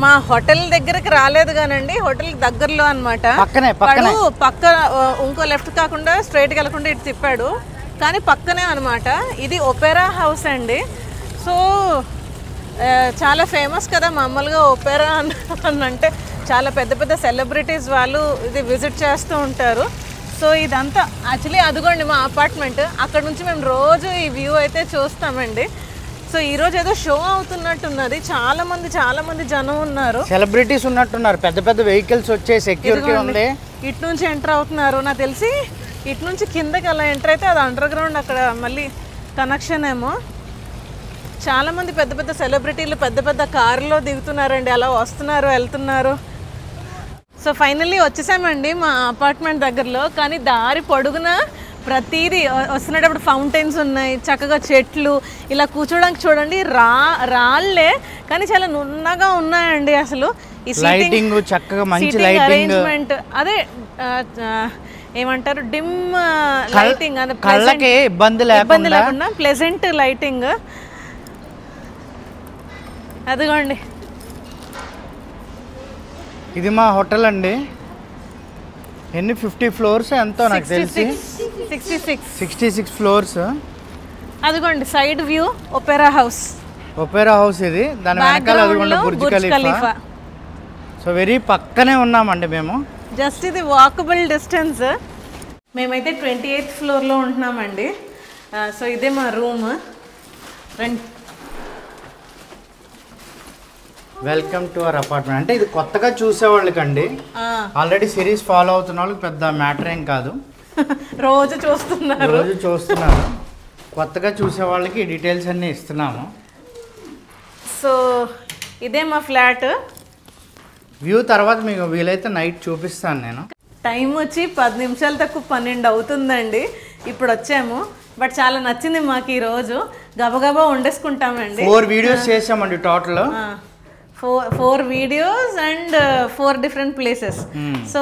మా హోటల్ దగ్గరికి రాలేదు కానండి, హోటల్ దగ్గరలో అనమాట. పక్క ఇంకో లెఫ్ట్ కాకుండా స్ట్రైట్కి వెళ్ళకుండా ఇటు తిప్పాడు, కానీ పక్కనే అనమాట. ఇది ఒపెరా హౌస్ అండి. సో చాలా ఫేమస్ కదా మామూలుగా ఒపెరా అని అంటే చాలా పెద్ద పెద్ద సెలబ్రిటీస్ వాళ్ళు ఇది విజిట్ చేస్తూ ఉంటారు. సో ఇదంతా యాక్చువల్లీ అదిగోండి మా అపార్ట్మెంట్. అక్కడ నుంచి మేము రోజు ఈ వ్యూ అయితే చూస్తామండి. సో ఈరోజు ఏదో షో అవుతున్నట్టున్నది, చాలా మంది జనం ఉన్నారు, సెలబ్రిటీస్ ఉన్నట్టున్నారు, పెద్ద పెద్ద వెహికల్స్ వచ్చే సెక్యూరిటీ ఉంది. ఇటు నుంచి ఎంటర్ అవుతున్నారు, నాకు తెలిసి ఇటు నుంచి కిందకి అలా ఎంటర్ అయితే అది అండర్ గ్రౌండ్, అక్కడ మళ్ళీ కనెక్షన్ ఏమో. చాలా మంది పెద్ద పెద్ద సెలబ్రిటీలు పెద్ద పెద్ద కారులో దిగుతున్నారండి, అలా వస్తున్నారు వెళ్తున్నారు. సో ఫైనల్లీ వచ్చేసామండి మా అపార్ట్మెంట్ దగ్గరలో. కానీ దారి పొడుగున ప్రతిదీ వస్తున్నప్పుడు ఫౌంటైన్స్ ఉన్నాయి, చక్కగా చెట్లు, ఇలా కూర్చోడానికి చూడండి రాళ్ళే కానీ చాలా నున్నగా ఉన్నాయండి. అసలు ఈ లైటింగ్ చక్కగా మంచి అరేంజ్మెంట్, అదే ఏమంటారు డిమ్ లైటింగ్, కళ్ళకి ఇబ్బంది లేకుండా ప్లెజెంట్ లైటింగ్. అదిగోండి ఇది మా హోటల్ అండి. ఎన్ని 50 ఫ్లోర్స్ ఎంతో నాకు తెలిసి 66 ఫ్లోర్స్. అదిగోండి సైడ్ వ్యూ ఒపెరా హౌస్ ఇది. దాని వెనకాల అదిగోండి బుర్జ్ ఖలీఫా. సో వెరీ పక్కనే ఉన్నామండి మేము, జస్ట్ ఇది వాకబుల్ డిస్టెన్స్. మేమైతే 28th ఫ్లోర్లో ఉంటున్నామండి. సో ఇదే మా room. Welcome to our apartment. అంటే ఇది కొత్తగా చూసేవాళ్ళకండి, ఆల్రెడీ సిరీస్ ఫాలో అవుతున్న వాళ్ళకి పెద్ద మ్యాటర్ ఏం కాదు, రోజు చూస్తున్నారు. కొత్తగా చూసే వాళ్ళకి డీటెయిల్స్ అన్నీ ఇస్తున్నాము. సో ఇదే మా ఫ్లాట్ వ్యూ. తర్వాత మీకు వీలైతే నైట్ చూపిస్తాను నేను. టైం వచ్చి 10 నిమిషాలు తక్కువ 12 అవుతుందండి ఇప్పుడు వచ్చాము. బట్ చాలా నచ్చింది మాకు ఈ రోజు, గబగబా వండేసుకుంటామండి. 4 వీడియోస్ చేసామండి total. 4 videos and 4 different places. So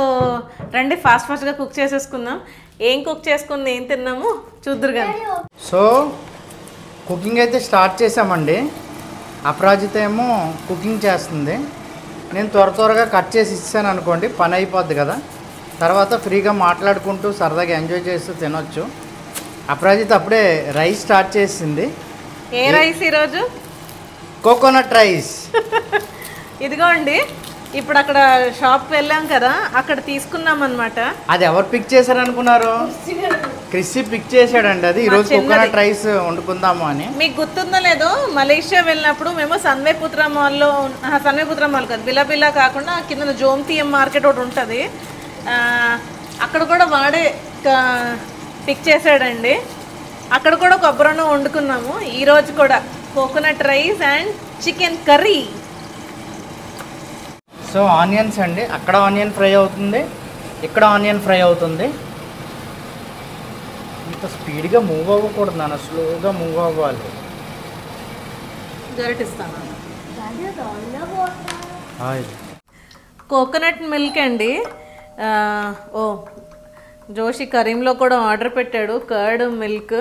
రండి ఫాస్ట్గా కుక్ చేసేసుకుందాం. ఏం కుక్ చేసుకుంది ఏం తిన్నాము చూద్దరు కానీ. సో కుకింగ్ అయితే స్టార్ట్ చేసామండి. అపరాజిత ఏమో కుకింగ్ చేస్తుంది. నేను త్వరగా కట్ చేసి ఇచ్చాను అనుకోండి, పని అయిపోద్ది కదా. తర్వాత ఫ్రీగా మాట్లాడుకుంటూ సరదాగా ఎంజాయ్ చేస్తూ తినొచ్చు. అపరాజిత అప్పుడే రైస్ స్టార్ట్ చేసింది. ఏ రైస్ ఈరోజు? Coconut rice. ఇదిగోండి, ఇప్పుడు అక్కడ షాప్కి వెళ్ళాం కదా, అక్కడ తీసుకున్నాం అనమాట. అది ఎవరు పిక్ చేశారు అనుకున్నారు? క్రిస్సీ పిక్ చేశాడండి. అది ఈరోజు కోకోనట్ రైస్ వండుకుందాము అని. మీకు గుర్తుందో లేదో, మలేషియా వెళ్ళినప్పుడు మేము సన్వేపుత్ర మాల్ కాదు, బిలాబిలా కాకుండా కింద జోమ్తియం మార్కెట్ ఒకటి ఉంటుంది, అక్కడ కూడా వాడే పిక్ చేశాడండి. అక్కడ కూడా కొబ్బరన్నం వండుకున్నాము. ఈరోజు కూడా coconut rice and chicken curry. So onions అండి, అక్కడ ఆనియన్ ఫ్రై అవుతుంది, ఇక్కడ ఆనియన్ ఫ్రై అవుతుంది. ఇంత స్పీడ్గా మూవ్ అవ్వకూడదు నాన్న, స్లోగా మూవ్ అవ్వాలి. కోకోనట్ మిల్క్ అండి. జోషి కరీంలో కూడా ఆర్డర్ పెట్టాడు కర్డ్ మిల్క్,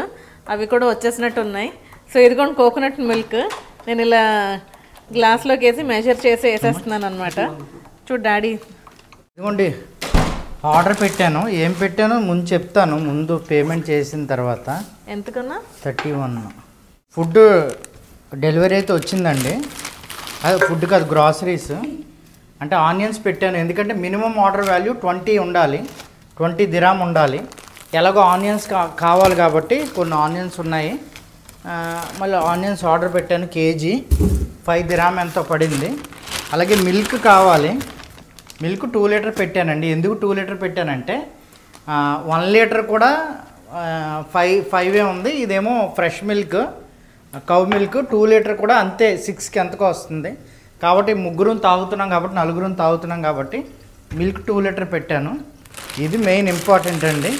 అవి కూడా వచ్చేసినట్టు ఉన్నాయి. సో ఇదిగోండి కోకోనట్ మిల్క్, నేను ఇలా గ్లాస్లోకి వేసి మెజర్ చేసి వేసేస్తున్నాను అనమాట. చూడు డాడీ, ఇదిగోండి ఆర్డర్ పెట్టాను. ఏం పెట్టానో ముందు చెప్తాను, ముందు పేమెంట్ చేసిన తర్వాత. ఎంతకన్నా? 31. ఫుడ్ డెలివరీ అయితే వచ్చిందండి. అది ఫుడ్ కాదు, గ్రాసరీస్. అంటే ఆనియన్స్ పెట్టాను, ఎందుకంటే మినిమం ఆర్డర్ వాల్యూ 20 ఉండాలి, 20 దిరామ్ ఉండాలి. ఎలాగో ఆనియన్స్ కావాలి కాబట్టి కొన్ని ఆనియన్స్ ఉన్నాయి. మళ్ళీ ఆనియన్స్ ఆర్డర్ పెట్టాను, కేజీ 5 దిరామ్ ఎంతో పడింది. అలాగే మిల్క్ కావాలి, మిల్క్ 2 లీటర్ పెట్టానండి. ఎందుకు 2 లీటర్ పెట్టానంటే 1 లీటర్ కూడా 5 ఉంది. ఇదేమో fresh milk, cow milk 2 litre కూడా అంతే 6కి ఎంతకో వస్తుంది. కాబట్టి ముగ్గురం తాగుతున్నాం కాబట్టి, నలుగురం తాగుతున్నాం కాబట్టి మిల్క్ 2 లీటర్ పెట్టాను. ఇది మెయిన్ ఇంపార్టెంట్ అండి.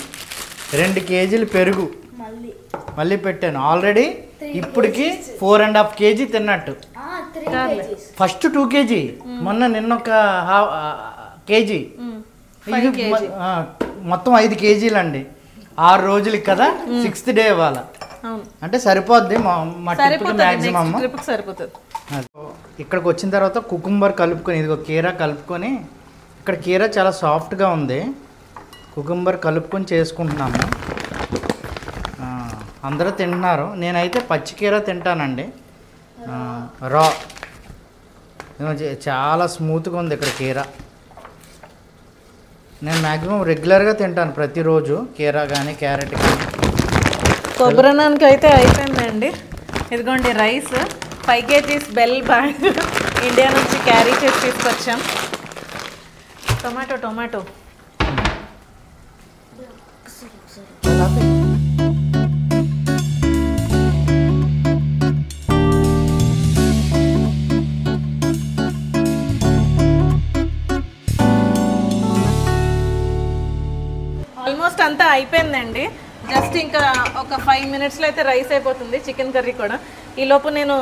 2 కేజీలు పెరుగు మళ్ళీ పెట్టాను. ఆల్రెడీ ఇప్పటికి 4.5 కేజీ తిన్నట్టు. ఫస్ట్ 2 కేజీ, నిన్న ఒక కేజీ, మొత్తం 5 కేజీలు అండి. 6 రోజులకి కదా, 6th డే ఇవాళ. అంటే సరిపోద్ది మా మ్యాక్సిమమ్ ట్రిప్కి సరిపోతుంది. ఇక్కడికి వచ్చిన తర్వాత కుకుంబర్ కలుపుకొని, ఇదిగో కీరా కలుపుకొని, ఇక్కడ కీరా చాలా సాఫ్ట్గా ఉంది, కుకుంబర్ కలుపుకొని చేసుకుంటున్నాము. అందరూ తింటున్నారు, నేనైతే పచ్చి కీరా తింటానండి. రా చాలా స్మూత్గా ఉంది ఇక్కడ కీరా. నేను మ్యాక్సిమం రెగ్యులర్గా తింటాను ప్రతిరోజు కీరా కానీ క్యారెట్ కానీ. కొబ్బరన్నానికి అయితే అయిపోయిందండి. ఇదిగోండి rice 5 kgs bell bag India నుంచి క్యారీ చేసి తీసుకొచ్చాం. టొమాటో ఆల్మోస్ట్ అంతా అయిపోయిందండి. జస్ట్ ఇంకా ఒక 5 minutesలో అయితే రైస్ అయిపోతుంది, చికెన్ కర్రీ కూడా. ఈలోపు నేను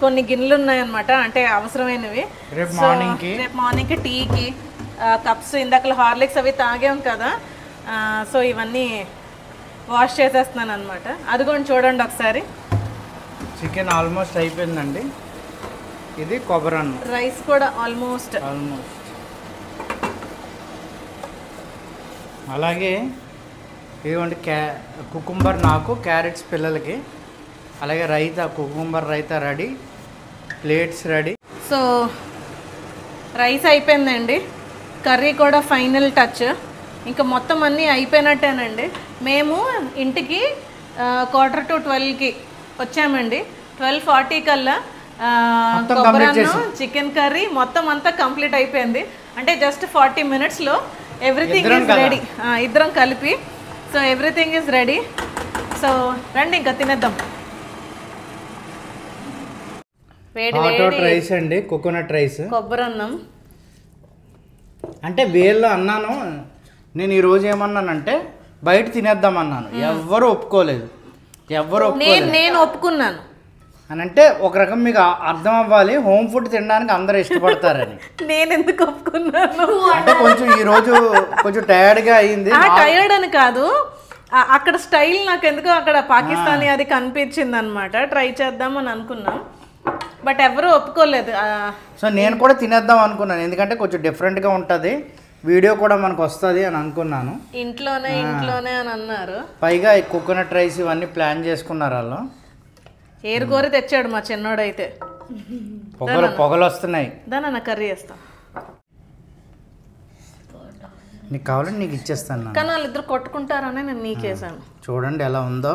కొన్ని గిన్నెలు ఉన్నాయన్నమాట, అంటే అవసరమైనవి. రేపు మార్నింగ్కి టీకి కప్స్, ఇందాక హార్లిక్స్ అవి తాగాం కదా, సో ఇవన్నీ వాష్ చేసేస్తున్నాను అనమాట. అదిగోండి చూడండి ఒకసారి. చికెన్ ఆల్మోస్ట్ అయిపోయిందండి. ఇది కొబ్బరి అన్నం, రైస్ కూడా ఆల్మోస్ట్. అలాగే ఇదిగోండి కుకుంబర్ నాకు, క్యారెట్స్ పిల్లలకి, అలాగే raita, cucumber raita ready, plates ready. So rice అయిపోయిందండి, కర్రీ కూడా ఫైనల్ టచ్. ఇంకా మొత్తం అన్నీ అయిపోయినట్టేనండి. మేము ఇంటికి 11:45కి వచ్చామండి. 12:40 కల్లా కొబ్బరన్నం, చికెన్ కర్రీ మొత్తం అంతా కంప్లీట్ అయిపోయింది. అంటే జస్ట్ 40 minutesలో ఎవ్రీథింగ్ ఈజ్ రెడీ, ఇద్దరం కలిపి. So everything is ready. So రండి ఇంకా తినేద్దాం. వేడి రైస్ అండి, కోకోనట్ రైస్, కొబ్బరన్నం. అంటే వేళ్ళు అన్నాను నేను. ఈరోజు ఏమన్నానంటే బయట తినేద్దాం అన్నాను, ఎవ్వరు ఒప్పుకోలేదు. నేను ఒప్పుకున్నాను అని అంటే ఒక రకం మీకు అర్థం అవ్వాలి, హోమ్ ఫుడ్ తినడానికి అందరూ ఇష్టపడతారని. నేను ఎందుకు ఒప్పుకున్నాను అంటే కొంచెం ఈరోజు కొంచెం టైర్డ్గా అయ్యింది. టైర్డ్ అని కాదు, అక్కడ స్టైల్ నాకు ఎందుకో అక్కడ పాకిస్తానీ అది కనిపించింది అనమాట. ట్రై చేద్దామని అనుకున్నాం, బట్ ఎవరు ఒప్పుకోలేదు. సో నేను కూడా తినేద్దాం అనుకున్నాను, ఎందుకంటే కొంచెం డిఫరెంట్గా ఉంటుంది, వీడియో కూడా మనకు వస్తుంది అని అనుకున్నాను. ఇంట్లోనే అని అన్నారు. పైగా ఈ కోకోనట్ రైస్ ఇవన్నీ ప్లాన్ చేసుకున్నారు వాళ్ళు. ఏరుకోరి తెచ్చాడు మా చిన్నోడైతే. పొగలు వస్తున్నాయి. దాని కర్రీ వేస్తా, నీకు కావాలంటే నీకు ఇచ్చేస్తాను. కానీ వాళ్ళిద్దరు కొట్టుకుంటారని నేను నీకేసాను. చూడండి ఎలా ఉందో,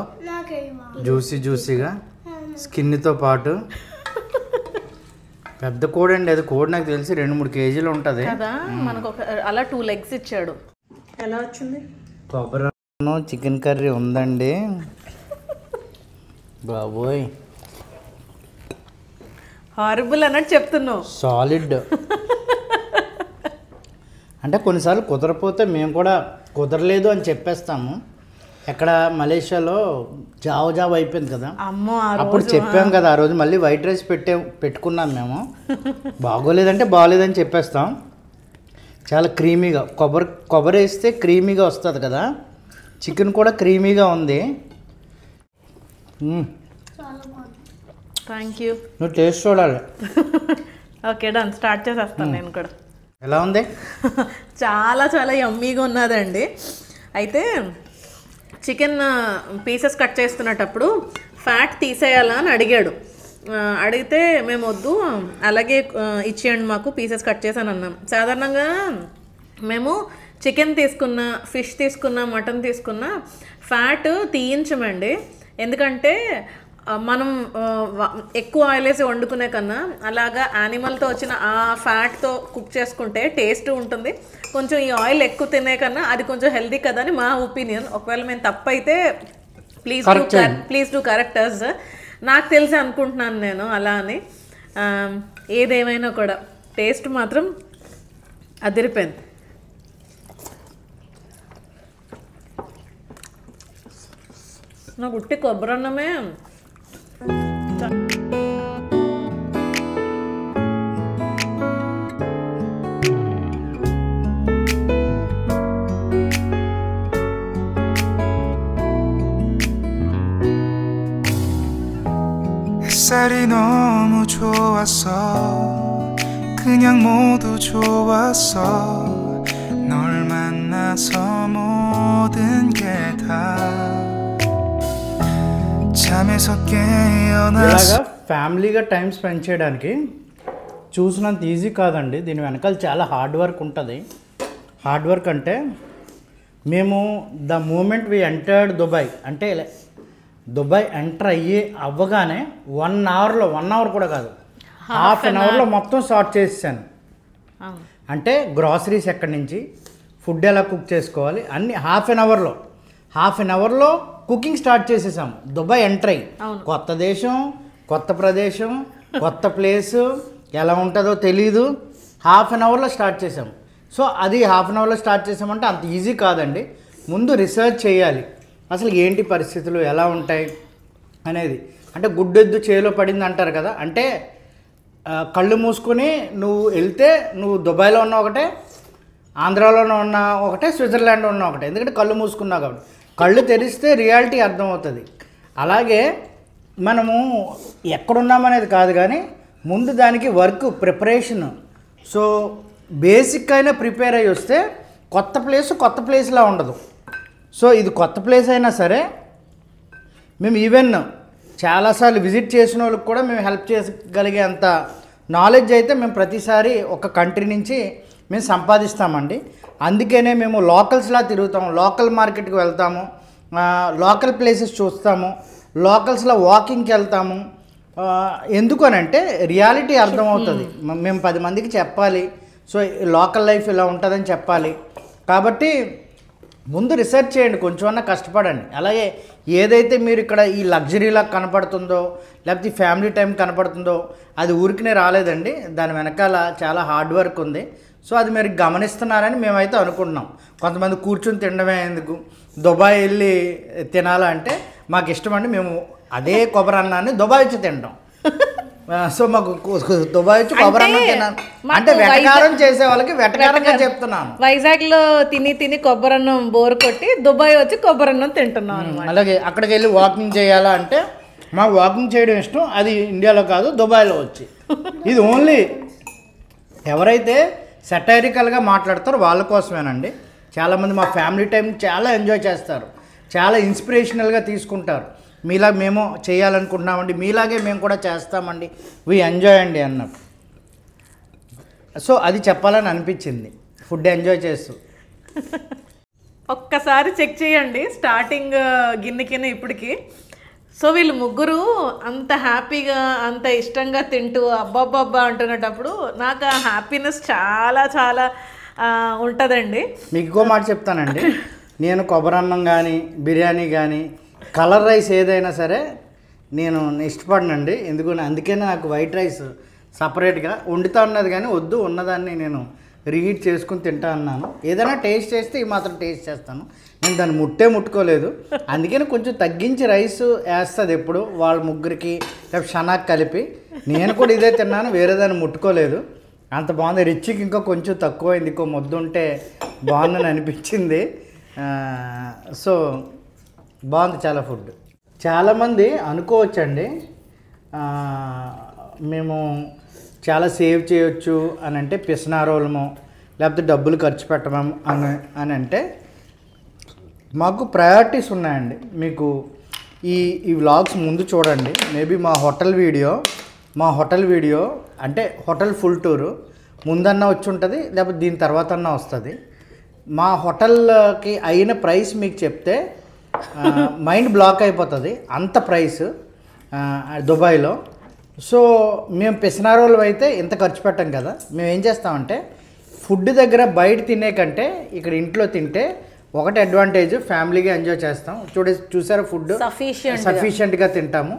జ్యూసీగా స్కిన్తో పాటు. పెద్ద కోడి అండి అది. కోడి నాకు తెలిసి 2-3 kgs ఉంటుంది కదా. మనకు అలా 2 legs ఇచ్చాడు. ఎలా వచ్చింది? కొబ్బరి చికెన్ కర్రీ ఉందండి బాబోయ్. హారబుల్ అన్నట్టు చెప్తున్నావు. సాలిడ్. అంటే కొన్నిసార్లు కుదరపోతే మేము కూడా కుదరలేదు అని చెప్పేస్తాము. ఎక్కడ మలేషియాలో జావ్ అయిపోయింది కదా, అప్పుడు చెప్పాం కదా, ఆ రోజు మళ్ళీ వైట్ రైస్ పెట్టుకున్నాం మేము. బాగోలేదంటే బాగోలేదని చెప్పేస్తాం. చాలా క్రీమీగా, కొబ్బరి వేస్తే క్రీమీగా వస్తుంది కదా, చికెన్ కూడా క్రీమీగా ఉంది. Thank you. నువ్వు టేస్ట్ చూడాలి. ఓకే డన్, స్టార్ట్ చేసేస్తాను నేను కూడా. ఎలా ఉంది? చాలా చాలా యమ్మీగా ఉన్నదండి. అయితే చికెన్ పీసెస్ కట్ చేస్తున్నప్పుడు ఫ్యాట్ తీసేయాలా అని అడిగాడు. అడిగితే మేము వద్దు, అలాగే ఇచ్చేయండి మాకు, పీసెస్ కట్ చేసాను అన్నాం. సాధారణంగా మేము చికెన్ తీసుకున్నా, ఫిష్ తీసుకున్నా, మటన్ తీసుకున్నా ఫ్యాట్ తీయించమండి. ఎందుకంటే మనం ఎక్కువ ఆయిల్ వేసి వండుకునే కన్నా అలాగా యానిమల్తో వచ్చిన ఆ ఫ్యాట్తో కుక్ చేసుకుంటే టేస్ట్ ఉంటుంది. కొంచెం ఈ ఆయిల్ ఎక్కువ తినే కన్నా అది కొంచెం హెల్దీ కదా అని మా ఒపీనియన్. ఒకవేళ మేము తప్పైతే ప్లీజ్ డూ కరెక్ట్ అస్. నాకు తెలిసి అనుకుంటున్నాను నేను అలా అని. ఏదేమైనా కూడా టేస్ట్ మాత్రం అదిరిపోయింది. నాకు ఉట్టి కొబ్బరన్నమే 햇살이 너무 좋았어 그냥 모두 좋았어 널 만나서 모든 게 다 잠에서 깨어나서 ఇలాగా ఫ్యామిలీగా టైం స్పెండ్ చేయడానికి చూసినంత ఈజీ కాదండి. దీని వెనకాల చాలా హార్డ్ వర్క్ ఉంటుంది. హార్డ్ వర్క్ అంటే మేము the moment we entered Dubai అంటే దుబాయ్ ఎంటర్ అవ్వగానే 1 అవర్ కూడా కాదు, హాఫ్ అన్ అవర్లో మొత్తం సార్ట్ చేసాను. అంటే గ్రాసరీస్ ఎక్కడి నుంచి, ఫుడ్ ఎలా కుక్ చేసుకోవాలి అన్నీ హాఫ్ అన్ అవర్లో కుకింగ్ స్టార్ట్ చేసేసాం. దుబాయ్ ఎంటర్ అయ్యి కొత్త దేశం, కొత్త ప్రదేశం, కొత్త ప్లేసు ఎలా ఉంటుందో తెలీదు, హాఫ్ అన్ అవర్లో స్టార్ట్ చేసాం. సో అది హాఫ్ అన్ అవర్లో స్టార్ట్ చేసామంటే అంత ఈజీ కాదండి. ముందు రిసర్చ్ చేయాలి, అసలు ఏంటి పరిస్థితులు ఎలా ఉంటాయి అనేది. అంటే గుడ్డెద్దు చేలో పడింది అంటారు కదా, అంటే కళ్ళు మూసుకొని నువ్వు వెళ్తే నువ్వు దుబాయ్లో ఉన్న ఒకటే, ఆంధ్రాలోనే ఉన్న ఒకటే, స్విట్జర్లాండ్లో ఉన్న ఒకటే. ఎందుకంటే కళ్ళు మూసుకున్నావు కాబట్టి. కళ్ళు తెరిస్తే రియాలిటీ అర్థమవుతుంది. అలాగే మనము ఎక్కడున్నామనేది కాదు కానీ ముందు దానికి వర్క్ ప్రిపరేషన్. సో బేసిక్ అయినా ప్రిపేర్ అయ్యి వస్తే కొత్త ప్లేస్లా ఉండదు. సో ఇది కొత్త ప్లేస్ అయినా సరే మేము ఈవెన్ చాలాసార్లు విజిట్ చేసిన వాళ్ళకి కూడా మేము హెల్ప్ చేయగలిగే అంత నాలెడ్జ్ అయితే మేము ప్రతిసారి ఒక కంట్రీ నుంచి మేము సంపాదిస్తామండి. అందుకనే మేము లోకల్స్లా తిరుగుతాము, లోకల్ మార్కెట్కి వెళ్తాము, లోకల్ ప్లేసెస్ చూస్తాము, లోకల్స్లో వాకింగ్కి వెళ్తాము. ఎందుకు అని అంటే రియాలిటీ అర్థమవుతుంది. మేము 10 మందికి చెప్పాలి. సో లోకల్ లైఫ్ ఇలా ఉంటుందని చెప్పాలి. కాబట్టి ముందు రిసర్చ్ చేయండి, కొంచెమన్నా కష్టపడండి. అలాగే ఏదైతే మీరు ఇక్కడ ఈ లగ్జరీలా కనపడుతుందో లేకపోతే ఈ ఫ్యామిలీ టైం కనపడుతుందో అది ఊరికనే రాలేదండి. దాని వెనకాల చాలా హార్డ్ వర్క్ ఉంది. సో అది మీరు గమనిస్తున్నారని మేమైతే అనుకుంటున్నాం. కొంతమంది కూర్చొని తినడమే ఎందుకు, దుబాయ్ వెళ్ళి తినాలంటే మాకు ఇష్టం అండి. మేము అదే కొబ్బరి అన్నాన్ని దుబాయ్ వచ్చి తింటాం. సో మాకు దుబాయ్ వచ్చి కొబ్బరి అన్నం తినాలి అంటే వెటకారం చేసే వాళ్ళకి వెటకారంగా చెప్తున్నాను. వైజాగ్లో తిని కొబ్బరి అన్నం బోర్ కొట్టి దుబాయ్ వచ్చి కొబ్బరి అన్నం తింటున్నాం. అలాగే అక్కడికి వెళ్ళి వాకింగ్ చేయాలా అంటే మాకు వాకింగ్ చేయడం ఇష్టం. అది ఇండియాలో కాదు, దుబాయ్లో వచ్చి. ఇది ఓన్లీ ఎవరైతే సెటైరికల్గా మాట్లాడతారో వాళ్ళ కోసమేనండి. చాలామంది మా ఫ్యామిలీ టైం చాలా ఎంజాయ్ చేస్తారు, చాలా ఇన్స్పిరేషనల్గా తీసుకుంటారు. మీలా మేము చేయాలనుకుంటున్నామండి, మీలాగే మేము కూడా చేస్తామండి, వీ ఎంజాయ్ అండి అన్నట్టు. సో అది చెప్పాలని అనిపించింది ఫుడ్ ఎంజాయ్ చేస్తూ. ఒక్కసారి చెక్ చేయండి స్టార్టింగ్ గిన్నెకిన ఇప్పటికి. సో వీళ్ళు ముగ్గురు అంత హ్యాపీగా అంత ఇష్టంగా తింటూ అబ్బాబ్బా అంటున్నప్పుడు నాకు ఆ హ్యాపీనెస్ చాలా చాలా ఉంటుందండి. మీకు ఇంకో మాట చెప్తానండి, నేను కొబ్బరి అన్నం కానీ బిర్యానీ కానీ కలర్ రైస్ ఏదైనా సరే నేను ఇష్టపడనండి. అందుకనే నాకు వైట్ రైస్ సపరేట్గా వండుతా ఉన్నది కానీ వద్దు, ఉన్నదాన్ని నేను రీహీట్ చేసుకుని తింటా అన్నాను. ఏదైనా టేస్ట్ చేస్తే ఈ మాత్రం టేస్ట్ చేస్తాను, నేను దాన్ని ముట్టుకోలేదు. అందుకని కొంచెం తగ్గించి రైస్ వేస్తుంది ఎప్పుడు వాళ్ళ ముగ్గురికి లేకపోతే షనాక్ కలిపి. నేను కూడా ఇదే తిన్నాను, వేరే దాన్ని ముట్టుకోలేదు. అంత బాగుంది. రిచ్కి ఇంకా కొంచెం తక్కువైంది, ఇంకో ముద్ద ఉంటే బాగుందని అనిపించింది. సో బాగుంది చాలా ఫుడ్. చాలామంది అనుకోవచ్చండి మేము చాలా సేవ్ చేయొచ్చు అని అంటే పిసినారోళ్ళమో లేకపోతే డబ్బులు ఖర్చు పెట్టమో అని అంటే మాకు ప్రయారిటీస్ ఉన్నాయండి. మీకు ఈ వ్లాగ్స్ ముందు చూడండి. మేబీ మా హోటల్ వీడియో అంటే హోటల్ ఫుల్ టూరు ముందన్నా వచ్చి ఉంటుంది, లేకపోతే దీని తర్వాత అన్నా వస్తుంది. మా హోటల్కి అయిన ప్రైస్ మీకు చెప్తే మైండ్ బ్లాక్ అయిపోతుంది, అంత ప్రైస్ దుబాయ్లో. సో మేము పిసినారోళ్ళు అయితే ఇంత ఖర్చు పెట్టాం కదా. మేము ఏం చేస్తామంటే ఫుడ్ దగ్గర బయట తినే కంటే ఇక్కడ ఇంట్లో తింటే ఒకటి అడ్వాంటేజ్, ఫ్యామిలీగా ఎంజాయ్ చేస్తాం. చూసారా ఫుడ్ సఫిషియెంట్గా తింటాము.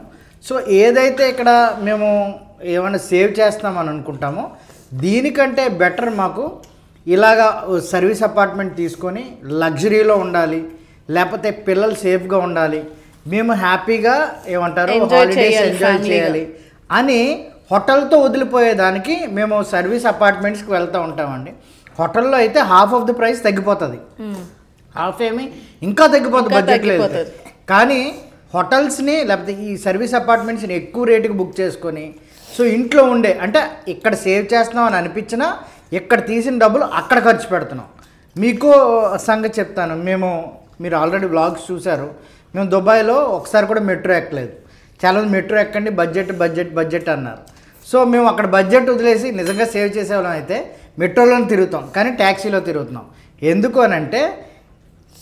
సో ఏదైతే ఇక్కడ మేము ఏమైనా సేవ్ చేస్తామని అనుకుంటామో దీనికంటే బెటర్ మాకు ఇలాగా సర్వీస్ అపార్ట్మెంట్ తీసుకొని లగ్జరీలో ఉండాలి, లేకపోతే పిల్లలు సేఫ్గా ఉండాలి, మేము హ్యాపీగా ఏమంటారు హాలిడేస్ ఎంజాయ్ చేయాలి అని హోటల్తో వదిలిపోయేదానికి మేము సర్వీస్ అపార్ట్మెంట్స్కి వెళ్తూ ఉంటామండి. హోటల్లో అయితే హాఫ్ ఆఫ్ ది ప్రైస్ తగ్గిపోతుంది, హాఫ్ ఏమి ఇంకా తగ్గిపోతుంది బడ్జెట్ లేదు. కానీ హోటల్స్ని లేకపోతే ఈ సర్వీస్ అపార్ట్మెంట్స్ని ఎక్కువ రేటుకి బుక్ చేసుకొని సో ఇంట్లో ఉండే అంటే ఇక్కడ సేవ్ చేస్తున్నాం అని అనిపించినా ఇక్కడ తీసిన డబ్బులు అక్కడ ఖర్చు పెడుతున్నాం. మీకు సంగతి చెప్తాను, మీరు ఆల్రెడీ వ్లాగ్స్ చూశారు, మేము దుబాయ్లో ఒకసారి కూడా మెట్రో ఎక్కలేదు. చాలా మెట్రో ఎక్కండి బడ్జెట్ అన్నారు. సో మేము అక్కడ బడ్జెట్ వదిలేసి నిజంగా సేవ్ చేసేవాళ్ళం అయితే మెట్రోలోనే తిరుగుతాం, కానీ ట్యాక్సీలో తిరుగుతున్నాం. ఎందుకు అని అంటే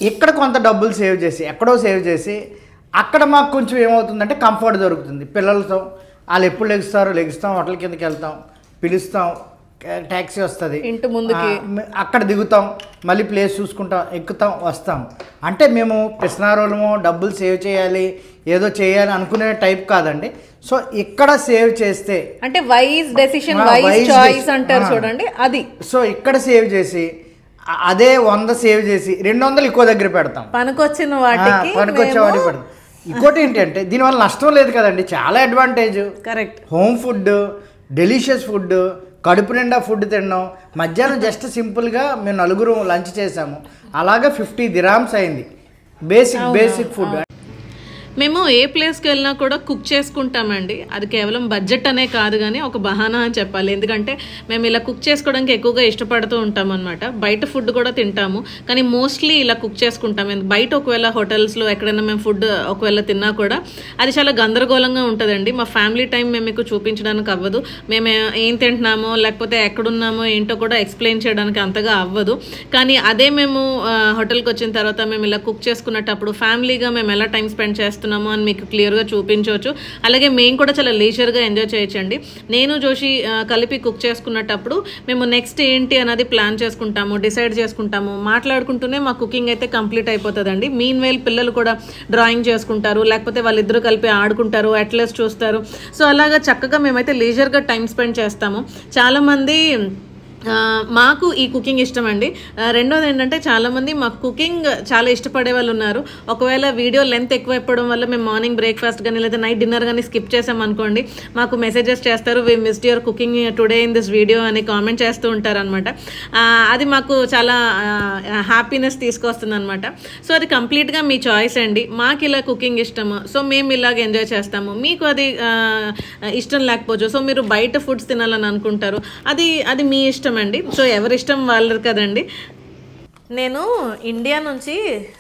ఇక్కడ కొంత డబ్బులు సేవ్ చేసి ఎక్కడో సేవ్ చేసి అక్కడ మాకు కొంచెం ఏమవుతుందంటే కంఫర్ట్ దొరుకుతుంది. పిల్లలతో వాళ్ళు ఎప్పుడు లెగుస్తాం హోటల్ కిందకి వెళ్తాం, పిలుస్తాం, ట్యాక్సీ వస్తుంది, ఇంటి ముందుకి అక్కడ దిగుతాం, మళ్ళీ ప్లేస్ చూసుకుంటాం, ఎక్కుతాం, వస్తాం. అంటే మేము పిసినారోళ్ళము డబ్బులు సేవ్ చేయాలి ఏదో చేయాలి అనుకునే టైప్ కాదండి. సో ఇక్కడ సేవ్ చేస్తే అంటే వైజ్ డెసిషన్ వైజ్ చాయిస్ అంటారు చూడండి అది. సో ఇక్కడ సేవ్ చేసి అదే 100 సేవ్ చేసి 200 ఇంకో దగ్గర పెడతాం, పనికొచ్చిన వాటికి పెడతాం. ఇంకోటి ఏంటంటే దీనివల్ల నష్టం లేదు కదండి, చాలా advantage. Correct. Home food, delicious food, కడుపు నిండా ఫుడ్ తిన్నాం. మధ్యాహ్నం జస్ట్ సింపుల్గా మేము 4 లంచ్ చేసాము, అలాగా 50 dirhams అయింది బేసిక్ ఫుడ్. మేము ఏ ప్లేస్కి వెళ్ళినా కూడా కుక్ చేసుకుంటామండి. అది కేవలం బడ్జెట్ అనే కాదు కానీ ఒక బహానా అని చెప్పాలి. ఎందుకంటే మేము ఇలా కుక్ చేసుకోవడానికి ఎక్కువగా ఇష్టపడుతూ ఉంటాం అనమాట. బయట ఫుడ్ కూడా తింటాము కానీ మోస్ట్లీ ఇలా కుక్ చేసుకుంటాం. బయట ఒకవేళ హోటల్స్లో ఎక్కడైనా మేము ఫుడ్ ఒకవేళ తిన్నా కూడా అది చాలా గందరగోళంగా ఉంటుందండి. మా ఫ్యామిలీ టైం మేము మీకు చూపించడానికి అవ్వదు. మేము ఏం తింటున్నామో లేకపోతే ఎక్కడున్నామో ఏంటో కూడా ఎక్స్ప్లెయిన్ చేయడానికి అంతగా అవ్వదు. కానీ అదే మేము హోటల్కి వచ్చిన తర్వాత మేము ఇలా కుక్ చేసుకున్నప్పుడు ఫ్యామిలీగా మేము ఎలా టైం స్పెండ్ చేస్తాం అని మీకు క్లియర్గా చూపించవచ్చు. అలాగే మేము కూడా చాలా లీజర్గా ఎంజాయ్ చేయొచ్చండి. నేను జోషి కలిపి కుక్ చేసుకున్నప్పుడు మేము నెక్స్ట్ ఏంటి అన్నది ప్లాన్ చేసుకుంటాము, డిసైడ్ చేసుకుంటాము, మాట్లాడుకుంటూనే మా కుకింగ్ అయితే కంప్లీట్ అయిపోతుందండి. మీన్ వైల్ పిల్లలు కూడా డ్రాయింగ్ చేసుకుంటారు, లేకపోతే వాళ్ళిద్దరూ కలిపి ఆడుకుంటారు, అట్లెస్ చూస్తారు. సో అలాగా చక్కగా మేమైతే లీజర్గా టైం స్పెండ్ చేస్తాము. చాలామంది మాకు ఈ కుకింగ్ ఇష్టం అండి. రెండోది ఏంటంటే చాలామంది మాకు కుకింగ్ చాలా ఇష్టపడే వాళ్ళు ఉన్నారు. ఒకవేళ వీడియో లెంత్ ఎక్కువ అయిపోవడం వల్ల మేము మార్నింగ్ బ్రేక్ఫాస్ట్ కానీ లేదా నైట్ డిన్నర్ కానీ స్కిప్ చేసామనుకోండి, మాకు మెసేజెస్ చేస్తారు, we missed your cooking today in this video అని కామెంట్ చేస్తూ ఉంటారనమాట. అది మాకు చాలా హ్యాపీనెస్ తీసుకొస్తుంది అనమాట. సో అది కంప్లీట్గా మీ చాయిస్ అండి. మాకు ఇలా కుకింగ్ ఇష్టము, సో మేము ఇలాగ ఎంజాయ్ చేస్తాము. మీకు అది ఇష్టం లేకపోవచ్చు, సో మీరు బయట ఫుడ్స్ తినాలని అనుకుంటారు, అది మీ ఇష్టం అండి. సో ఎవరిష్టం వాళ్ళది కదండి. నేను ఇండియా నుంచి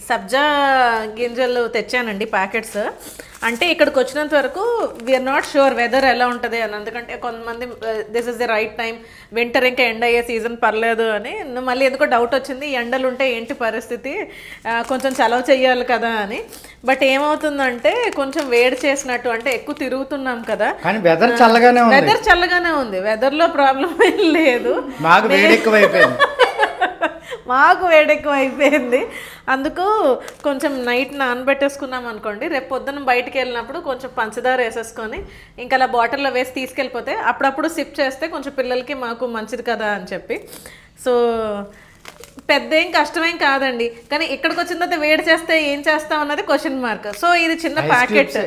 సబ్జా గింజలు తెచ్చానండి ప్యాకెట్స్. అంటే ఇక్కడికి వచ్చినంత వరకు వీఆర్ నాట్ షూర్ వెదర్ ఎలా ఉంటుంది అని. ఎందుకంటే కొంతమంది this is the right time, winter ఇంకా ఎండ్ అయ్యే సీజన్ పర్లేదు అని. మళ్ళీ ఎందుకో డౌట్ వచ్చింది, ఎండలు ఉంటే ఏంటి పరిస్థితి, కొంచెం చలవ చెయ్యాలి కదా అని. బట్ ఏమవుతుందంటే కొంచెం వేడి చేసినట్టు, అంటే ఎక్కువ తిరుగుతున్నాం కదా, వెదర్ చల్లగానే ఉంది, వెదర్లో ప్రాబ్లం ఏం లేదు. మాకు వేడెక్కువ అయిపోయింది. అందుకు కొంచెం నైట్ నానబెట్టేసుకున్నాం అనుకోండి, రేపు పొద్దున్న బయటికి వెళ్ళినప్పుడు కొంచెం పంచదార వేసేసుకొని ఇంకా అలా బాటిల్లో వేసి తీసుకెళ్ళిపోతే అప్పుడప్పుడు సిప్ చేస్తే కొంచెం పిల్లలకి మాకు మంచిది కదా అని చెప్పి. సో పెద్ద ఏం కష్టమేం కాదండి, కానీ ఇక్కడికి వచ్చిన తర్వాత వేడి చేస్తే ఏం చేస్తాం అన్నది క్వశ్చన్ మార్క్. సో ఇది చిన్న ప్యాకెట్,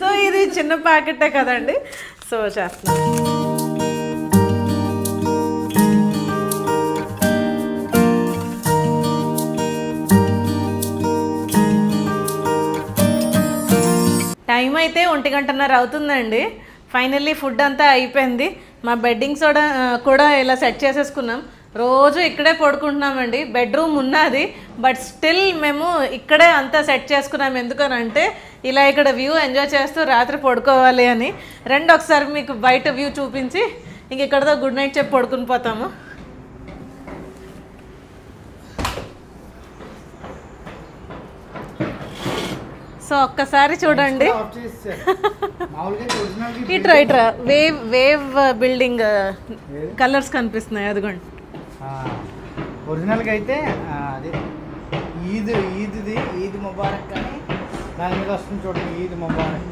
సో ఇది చిన్న ప్యాకెటే కదండి. సో చేస్తున్నాం. టైం అయితే 1:30 అవుతుందండి. ఫైనల్లీ ఫుడ్ అంతా అయిపోయింది. మా బెడ్డింగ్స్ కూడా ఇలా సెట్ చేసేసుకున్నాం. రోజు ఇక్కడే పడుకుంటున్నామండి. బెడ్రూమ్ ఉన్నది, బట్ స్టిల్ మేము ఇక్కడే అంతా సెట్ చేసుకున్నాం. ఎందుకనంటే ఇలా ఇక్కడ వ్యూ ఎంజాయ్ చేస్తూ రాత్రి పడుకోవాలి అని. ఒకసారి మీకు బయట వ్యూ చూపించి ఇంక ఇక్కడతో గుడ్ నైట్ చెప్పి పడుకుని పోతాము. సో ఒక్కసారి చూడండి, ఇట్రా వేవ్ బిల్డింగ్ కలర్స్ కనిపిస్తున్నాయి. అదిగోండి ఒరిజినల్గా అయితే అదే ఈద్ ముబారక్ కానీ దాని మీద వస్తుంది చూడండి, ఈద్ ముబారక్.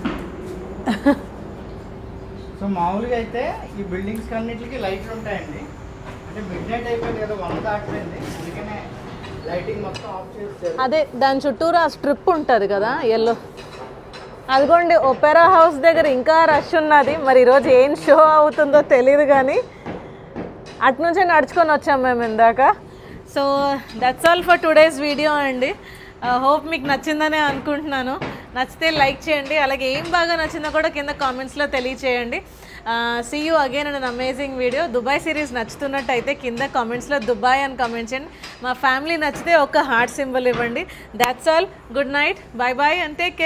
సో మామూలుగా అయితే ఈ బిల్డింగ్స్ అన్నిటికీ లైట్లు ఉంటాయండి. అంటే మిడ్ నైట్ అయిపోయింది కదా, 1 దాటిపోయింది, అందుకనే లైటింగ్ మొత్తం ఆఫ్ చేస్తారు. అదే దాని చుట్టూరా స్ట్రిప్ ఉంటుంది కదా ఎల్లో. అదిగోండి ఒపెరా హౌస్ దగ్గర ఇంకా రష్ ఉన్నది. మరి ఈరోజు ఏం షో అవుతుందో తెలియదు కానీ అటు నుంచే నడుచుకొని వచ్చాం మేము ఇందాక. So that's all for today's video అండి. హోప్ మీకు నచ్చిందనే అనుకుంటున్నాను. నచ్చితే లైక్ చేయండి, అలాగే ఏం బాగా నచ్చిందో కూడా కింద కామెంట్స్లో తెలియచేయండి. See you again and an amazing video. Dubai series నచ్చుతున్నట్టయితే కింద కామెంట్స్లో దుబాయ్ అని కామెంట్ చేయండి. మా ఫ్యామిలీ నచ్చితే ఒక హార్ట్ సింబల్ ఇవ్వండి. That's all. Good night, bye bye and take care.